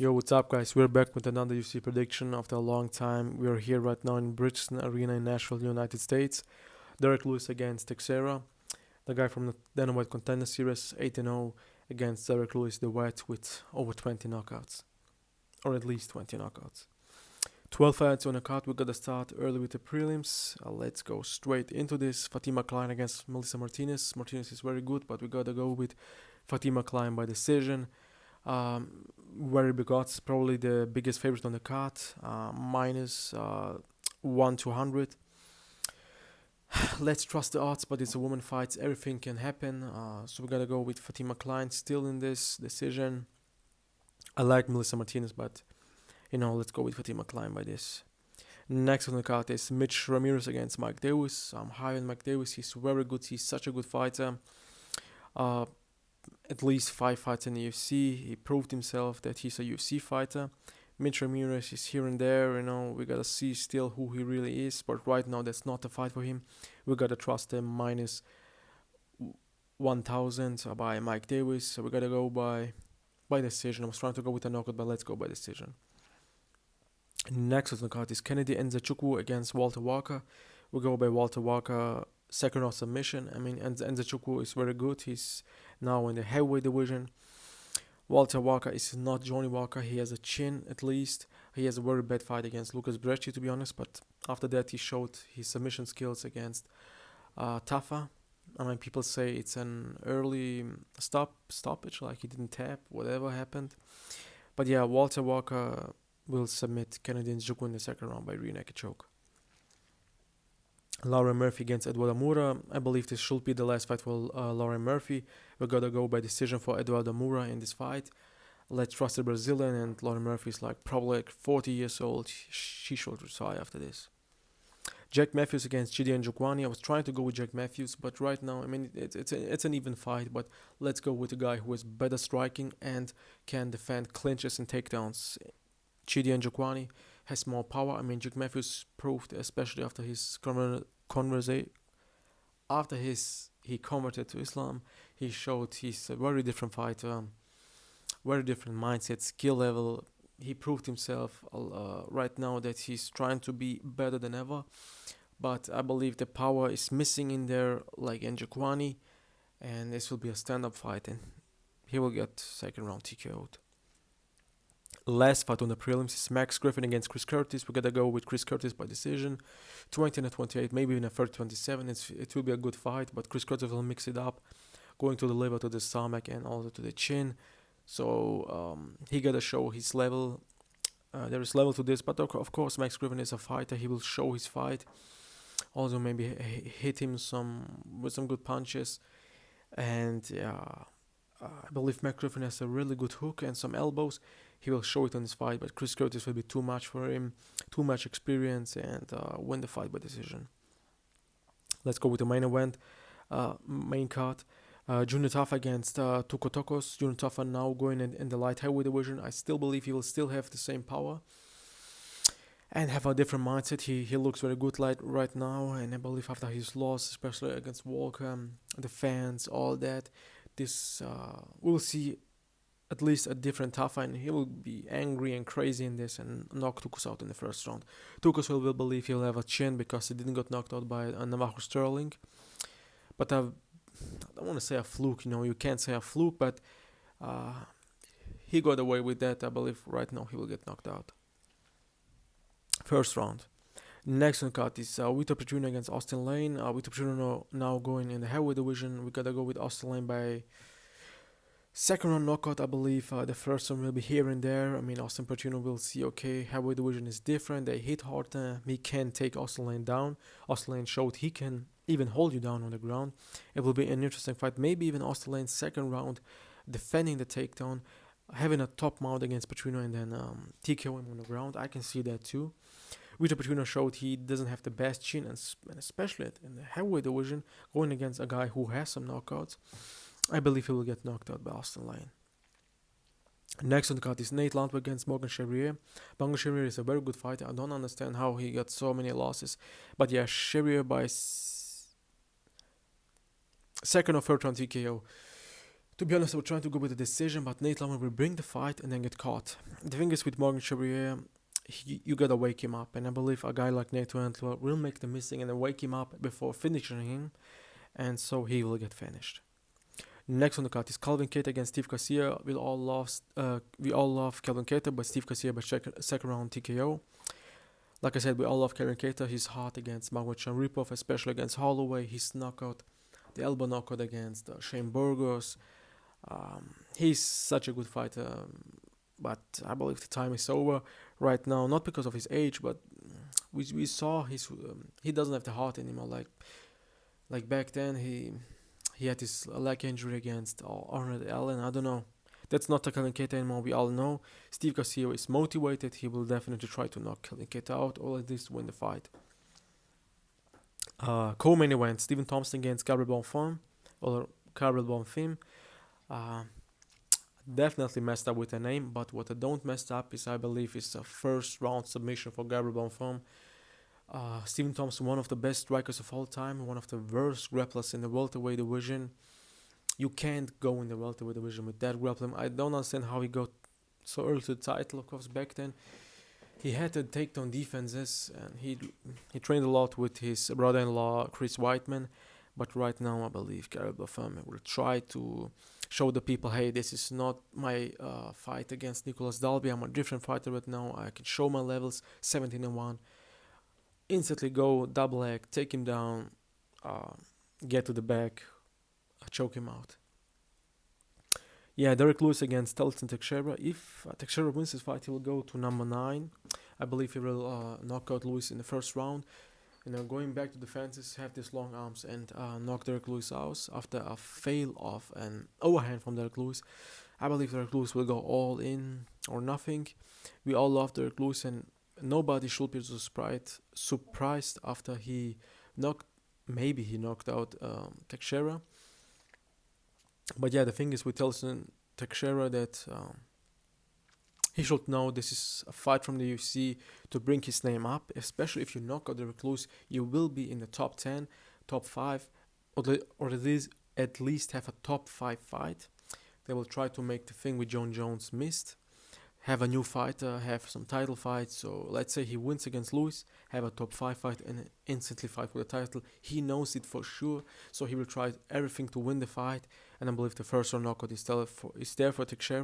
Yo, what's up, guys? We're back with another UFC prediction after a long time. We are here right now in Bridgestone Arena in Nashville, United States. Derrick Lewis against Teixeira, the guy from the Dynamite Contender Series, 8-0 against Derrick Lewis, the wet with over 20 knockouts, or at least 20 knockouts. 12 fights on the card. We gotta start early with the prelims. Let's go straight into this. Fatima Kline against Melissa Martinez. Martinez is very good, but we gotta go with Fatima Kline by decision. Very big odds, probably the biggest favorite on the card, minus 1-200. Let's trust the odds, but it's a woman fight, everything can happen. So we gotta go with Fatima Kline still in this decision. I like Melissa Martinez, but let's go with Fatima Kline by this. Next on the card is Mitch Ramirez against Mike Davis. I'm high on Mike Davis. He's very good. He's such a good fighter. At least 5 fights in the UFC. He proved himself that he's a UFC fighter. Mitch Ramirez is here and there. We gotta see still who he really is. But right now, that's not the fight for him. We gotta trust him minus 1,000 by Mike Davis. So we gotta go by decision. I was trying to go with a knockout, but let's go by decision. Next on the card is Kennedy Nzechukwu against Walter Walker. We go by Walter Walker, second round submission. Nzechukwu is very good. He's now in the heavyweight division. Walter Walker is not Johnny Walker. He has a chin at least. He has a very bad fight against Lucas Brecci, to be honest. But after that, he showed his submission skills against Tafa. People say it's an early stoppage, like he didn't tap, whatever happened. But yeah, Walter Walker will submit Kennedy Njokuani in the second round by rear naked choke. Lauren Murphy against Eduarda Moura. I believe this should be the last fight for Lauren Murphy. We gotta go by decision for Eduarda Moura in this fight. Let's trust the Brazilian, and Lauren Murphy is probably 40 years old. She should retire after this. Jack Matthews against Chidi and Njokuani. I was trying to go with Jack Matthews, but right now, it's an even fight. But let's go with a guy who is better striking and can defend clinches and takedowns. Chidi and Njokuani has more power. Jack Matthews proved, especially after his he converted to Islam, he showed he's a very different fighter, very different mindset, skill level. He proved himself right now that he's trying to be better than ever. But I believe the power is missing in there, like Njokuani, and this will be a stand-up fight, and he will get second round TKO'd. Last fight on the prelims is Max Griffin against Chris Curtis. We gotta go with Chris Curtis by decision. 20-28, maybe even a 30-27. It will be a good fight, but Chris Curtis will mix it up, going to the liver, to the stomach, and also to the chin. So he gotta show his level. There is level to this, but of course Max Griffin is a fighter. He will show his fight. Also maybe hit him with some good punches, and I believe Max Griffin has a really good hook and some elbows. He will show it on this fight, but Chris Curtis will be too much for him, too much experience, and win the fight by decision. Let's go with the main event, main card. Junior Tafa against Tuco Tokkos. Junior Tafa now going in the light heavyweight division. I still believe he will still have the same power and have a different mindset. He looks very good right now, and I believe after his loss, especially against Walker, the fans, all that, this we'll see at least a different Tafa, and he will be angry and crazy in this and knock Tucos out in the first round. Tucos will believe he'll have a chin because he didn't get knocked out by Navajo Sterling. But I don't want to say a fluke, you can't say a fluke, but he got away with that. I believe right now he will get knocked out. First round. Next on card is Vitor Petrino against Austen Lane. Vitor Petrino now going in the heavyweight division. We gotta go with Austen Lane by second round knockout, I believe. The first one will be here and there. Austen Petrino will see, okay, heavyweight division is different. They hit hard. He can take Austen Lane down. Austen Lane showed he can even hold you down on the ground. It will be an interesting fight. Maybe even Austen Lane's second round, defending the takedown, having a top mount against Petrino, and then TKO him on the ground. I can see that too. Vitor Petrino showed he doesn't have the best chin, and especially in the heavyweight division, going against a guy who has some knockouts. I believe he will get knocked out by Austen Lane. Next on the card is Nate Landwehr against Morgan Charrière. Morgan Charrière is a very good fighter. I don't understand how he got so many losses. But yeah, Charrière by second or third round TKO. To be honest, I was trying to go with a decision, but Nate Landwehr will bring the fight and then get caught. The thing is with Morgan Charrière, you gotta wake him up, and I believe a guy like Nate Landwehr will make the missing and then wake him up before finishing him, and so he will get finished. Next on the card is Calvin Kattar against Steve Garcia. We all love Calvin Kattar, but Steve Garcia by second round TKO. Like I said, we all love Calvin Kattar. He's hot against Magomedov Ripov, especially against Holloway. His knockout, the elbow knockout against Shane Burgos. He's such a good fighter, but I believe the time is over right now. Not because of his age, but we saw he doesn't have the heart anymore. Like back then, he had his leg injury against Arnold Allen. I don't know. That's not Calvin Kattar anymore. We all know Steve Garcia is motivated. He will definitely try to knock Calvin Kattar out, or at least win the fight. Co-main event: Stephen Thompson against Gabriel Bonfim. Definitely messed up with the name, but what I don't messed up is, I believe, is a first round submission for Gabriel Bonfim. Stephen Thompson, one of the best strikers of all time, one of the worst grapplers in the welterweight division. You can't go in the welterweight division with that grappling. I don't understand how he got so early to the title. Of course, back then he had to take down defenses, and he trained a lot with his brother-in-law Chris Whiteman. But right now, I believe Gabriel Bonfim will try to show the people, hey, this is not my fight against Nicolas Dalby. I'm a different fighter right now. I can show my levels, 17-1. Instantly go double leg, take him down, get to the back, choke him out. Yeah, Derrick Lewis against Tallison Teixeira. If Teixeira wins this fight, he will go to number 9. I believe he will knock out Lewis in the first round. Going back to the fences, have these long arms and knock Derrick Lewis out after a fail of an overhand from Derrick Lewis. I believe Derrick Lewis will go all in or nothing. We all love Derrick Lewis, and nobody should be surprised after he knocked out Teixeira. But yeah, the thing is with Tallison Teixeira that he should know this is a fight from the UFC to bring his name up, especially if you knock out Derrick Lewis. You will be in the top 10, top 5, or at least have a top 5 fight. They will try to make the thing with John Jones missed. Have a new fighter, have some title fights. So let's say he wins against Lewis, have a top 5 fight and instantly fight for the title. He knows it for sure, so he will try everything to win the fight. And I believe the first round knockout is there for Teixeira.